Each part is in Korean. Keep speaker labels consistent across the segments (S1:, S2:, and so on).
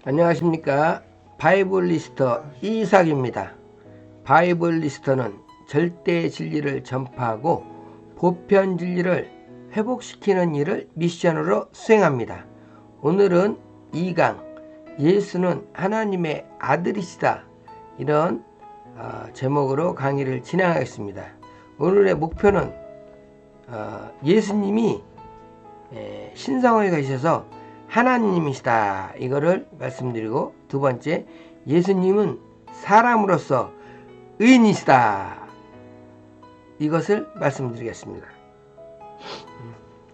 S1: 안녕하십니까. 바이블리스터 이삭입니다. 바이블리스터는 절대 진리를 전파하고 보편 진리를 회복시키는 일을 미션으로 수행합니다. 오늘은 2강 예수는 하나님의 아들이시다, 이런 제목으로 강의를 진행하겠습니다. 오늘의 목표는 예수님이 신성하게 계셔서 하나님이시다, 이거를 말씀드리고, 두 번째, 예수님은 사람으로서 의인이시다, 이것을 말씀드리겠습니다.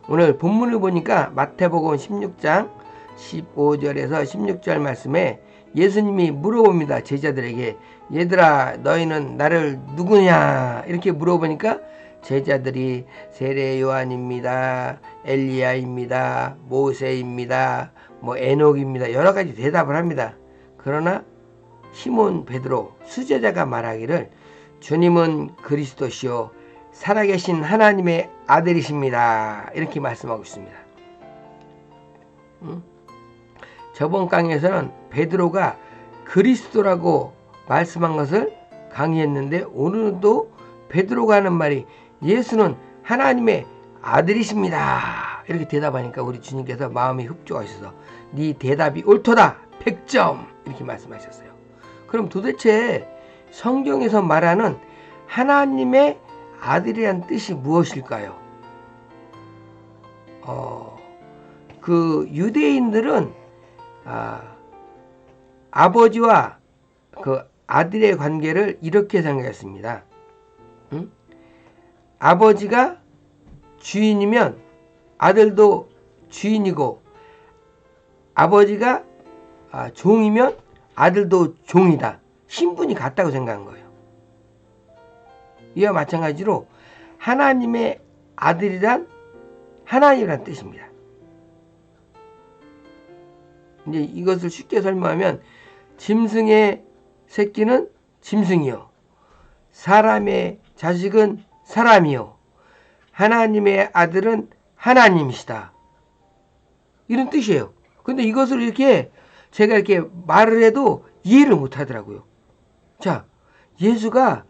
S1: 오늘 본문을 보니까 마태복음 16장 15절에서 16절 말씀에 예수님이 물어봅니다. 제자들에게, 얘들아 너희는 나를 누구냐, 이렇게 물어보니까 제자들이 세례 요한입니다, 엘리야입니다, 모세입니다, 에녹입니다, 여러 가지 대답을 합니다. 그러나 시몬 베드로 수제자가 말하기를 주님은 그리스도시요 살아계신 하나님의 아들이십니다, 이렇게 말씀하고 있습니다. 저번 강의에서는 베드로가 그리스도라고 말씀한 것을 강의했는데, 오늘도 베드로가 하는 말이 예수는 하나님의 아들이십니다, 이렇게 대답하니까 우리 주님께서 마음이 흡족하셔서 네 대답이 옳도다 100점, 이렇게 말씀하셨어요. 그럼 도대체 성경에서 말하는 하나님의 아들이란 뜻이 무엇일까요? 그 유대인들은 아버지와 그 아들의 관계를 이렇게 생각했습니다. 아버지가 주인이면 아들도 주인이고, 아버지가 종이면 아들도 종이다, 신분이 같다고 생각한 거예요. 이와 마찬가지로 하나님의 아들이란 하나님이란 뜻입니다. 이제 이것을 쉽게 설명하면, 짐승의 새끼는 짐승이요, 사람의 자식은 사람이요, 하나님의 아들은 하나님이시다, 이런 뜻이에요. 근데 이것을 이렇게 제가 이렇게 말을 해도 이해를 못 하더라고요. 자, 예수가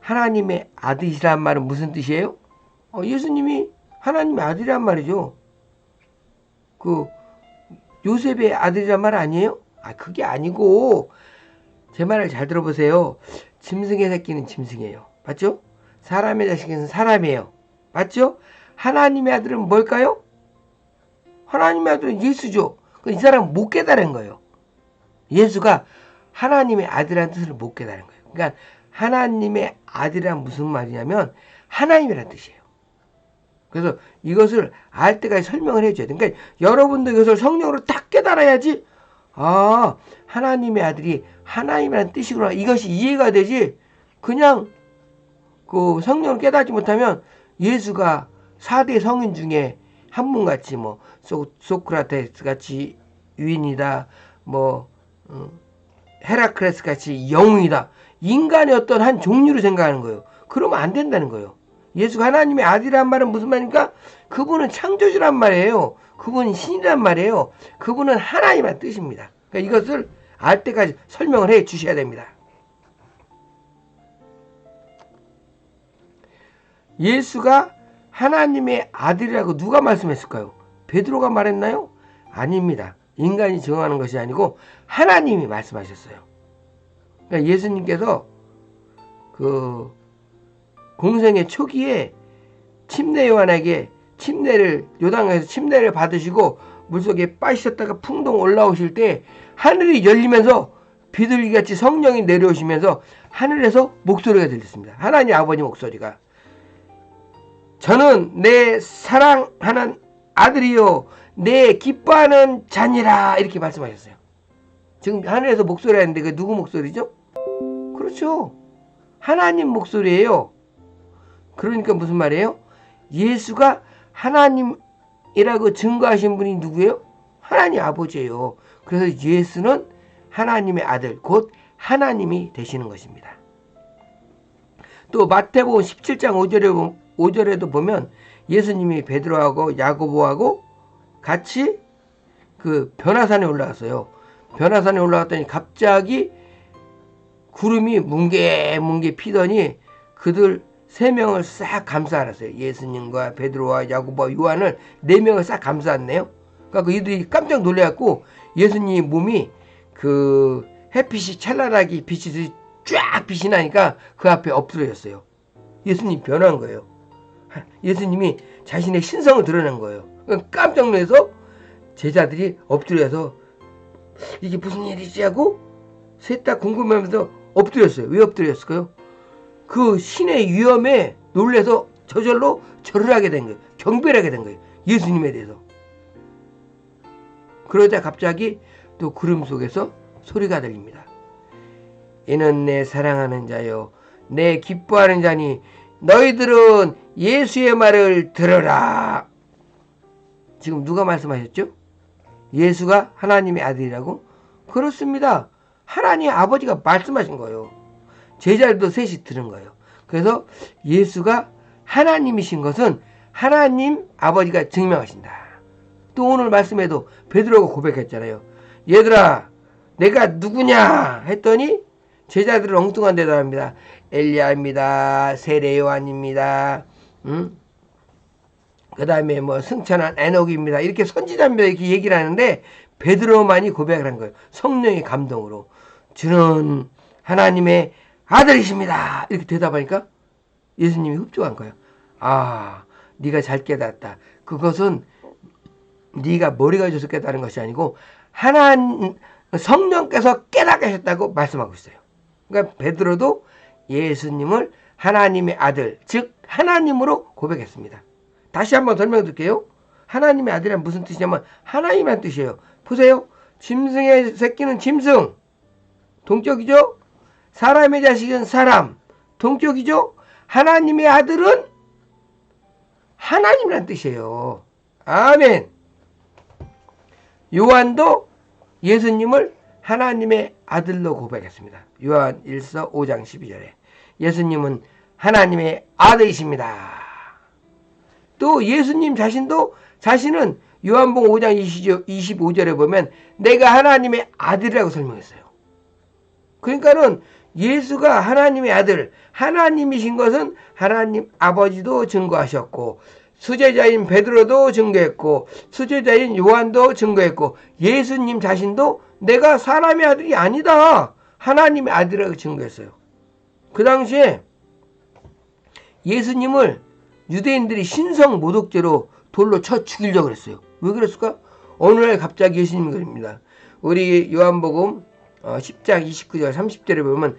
S1: 하나님의 아들이시란 말은 무슨 뜻이에요? 예수님이 하나님의 아들이란 말이죠. 그 요셉의 아들이란 말 아니에요? 그게 아니고, 제 말을 잘 들어보세요. 짐승의 새끼는 짐승이에요. 맞죠? 사람의 자식은 사람이에요. 맞죠? 하나님의 아들은 뭘까요? 하나님의 아들은 예수죠. 이 사람은 못 깨달은 거예요. 예수가 하나님의 아들이라는 뜻을 못 깨달은 거예요. 그러니까 하나님의 아들이란 무슨 말이냐면 하나님이라는 뜻이에요. 그래서 이것을 알 때까지 설명을 해줘야 돼요. 그러니까 여러분도 이것을 성령으로 딱 깨달아야지, 하나님의 아들이 하나님이라는 뜻이구나, 이것이 이해가 되지, 그냥 그 성령을 깨닫지 못하면 예수가 4대 성인 중에 한 분같이 소크라테스 같이 유인이다, 헤라클레스 같이 영웅이다, 인간의 어떤 한 종류로 생각하는 거예요. 그러면 안 된다는 거예요. 예수가 하나님의 아들이란 말은 무슨 말입니까? 그분은 창조주란 말이에요. 그분은 신이란 말이에요. 그분은 하나님이란 뜻입니다. 그러니까 이것을 알 때까지 설명을 해 주셔야 됩니다. 예수가 하나님의 아들이라고 누가 말씀했을까요? 베드로가 말했나요? 아닙니다. 인간이 정하는 것이 아니고 하나님이 말씀하셨어요. 그러니까 예수님께서 그 공생의 초기에 침례 요한에게 요단강에서 침례를 받으시고 물속에 빠지셨다가 풍덩 올라오실 때 하늘이 열리면서 비둘기같이 성령이 내려오시면서 하늘에서 목소리가 들렸습니다. 하나님 아버지 목소리가, 저는 내 사랑하는 아들이요 내 기뻐하는 자니라, 이렇게 말씀하셨어요. 지금 하늘에서 목소리가 있는데 그 누구 목소리죠? 그렇죠, 하나님 목소리예요. 그러니까 무슨 말이에요? 예수가 하나님이라고 증거하신 분이 누구예요? 하나님 아버지예요. 그래서 예수는 하나님의 아들, 곧 하나님이 되시는 것입니다. 또 마태복음 17장 5절에도 보면 예수님이 베드로하고 야고보하고 같이 그 변화산에 올라갔어요. 변화산에 올라갔더니 갑자기 구름이 뭉게뭉게 피더니 그들 3명을 싹 감싸 안았어요. 예수님과 베드로와 야고보와 요한을 4명을 싹 감싸 안네요. 그러니까 이들이 깜짝 놀래갖고 예수님 몸이 그 햇빛이 찬란하게 빛이 쫙 빛이 나니까 그 앞에 엎드려졌어요. 예수님 변한 거예요. 예수님이 자신의 신성을 드러낸 거예요. 깜짝 놀라서 제자들이 엎드려서 이게 무슨 일이지 하고 셋 다 궁금해하면서 엎드렸어요. 왜 엎드렸을까요? 그 신의 위엄에 놀라서 저절로 절을 하게 된 거예요. 경배를 하게 된 거예요. 예수님에 대해서. 그러자 갑자기 또 구름 속에서 소리가 들립니다. 이는 내 사랑하는 자요 내 기뻐하는 자니 너희들은 예수의 말을 들어라. 지금 누가 말씀하셨죠? 예수가 하나님의 아들이라고? 그렇습니다. 하나님 아버지가 말씀하신 거예요. 제자들도 셋이 들은 거예요. 그래서 예수가 하나님이신 것은 하나님 아버지가 증명하신다. 또 오늘 말씀에도 베드로가 고백했잖아요. 얘들아 내가 누구냐 했더니 제자들은 엉뚱한 대답합니다. 엘리야입니다. 세례 요한입니다. 그 다음에 뭐 승천한 에녹입니다. 이렇게 선지자입니다. 이렇게 얘기를 하는데 베드로만이 고백을 한 거예요. 성령의 감동으로. 주는 하나님의 아들이십니다. 이렇게 대답하니까 예수님이 흡족한 거예요. 아, 네가 잘 깨닫다. 그것은 네가 머리가 좋아서 깨달은 것이 아니고 성령께서 깨닫게 하셨다고 말씀하고 있어요. 그러니까 베드로도 예수님을 하나님의 아들, 즉 하나님으로 고백했습니다. 다시 한번 설명드릴게요. 하나님의 아들이란 무슨 뜻이냐면 하나님이란 뜻이에요. 보세요. 짐승의 새끼는 짐승, 동격이죠. 사람의 자식은 사람, 동격이죠. 하나님의 아들은 하나님이란 뜻이에요. 아멘. 요한도 예수님을 하나님의 아들로 고백했습니다. 요한 1서 5장 12절에 예수님은 하나님의 아들이십니다. 또 예수님 자신도 자신은 요한복음 5장 25절에 보면 내가 하나님의 아들이라고 설명했어요. 그러니까는 예수가 하나님의 아들, 하나님이신 것은 하나님 아버지도 증거하셨고 수제자인 베드로도 증거했고 수제자인 요한도 증거했고 예수님 자신도 내가 사람의 아들이 아니다. 하나님의 아들이라고 증거했어요. 그 당시에 예수님을 유대인들이 신성 모독죄로 돌로 쳐 죽이려고 했어요. 왜 그랬을까? 어느 날 갑자기 예수님이 그럽니다. 우리 요한복음 10장 29절 30절에 보면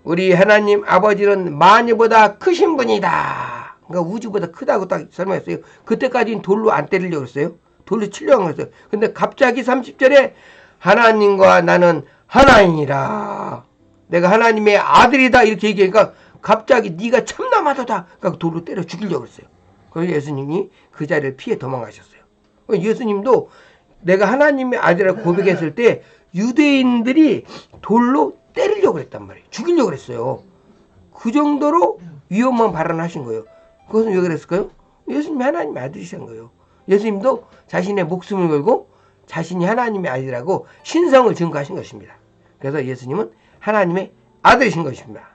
S1: 우리 하나님 아버지는 만유보다 크신 분이다. 그러니까 우주보다 크다고 딱 설명했어요. 그때까지는 돌로 안 때리려고 했어요. 돌로 치려고 했어요. 근데 갑자기 30절에 하나님과 나는 하나이니라. 내가 하나님의 아들이다. 이렇게 얘기하니까 갑자기 네가 참나마다다. 그러니까 돌로 때려 죽이려고 했어요. 그래서 예수님이 그 자리를 피해 도망가셨어요. 예수님도 내가 하나님의 아들이라고 고백했을 때 유대인들이 돌로 때리려고 했단 말이에요. 죽이려고 했어요. 그 정도로 위험한 발언을 하신 거예요. 그것은 왜 그랬을까요? 예수님이 하나님의 아들이신 거예요. 예수님도 자신의 목숨을 걸고 자신이 하나님의 아들이라고 신성을 증거하신 것입니다. 그래서 예수님은 하나님의 아들이신 것입니다.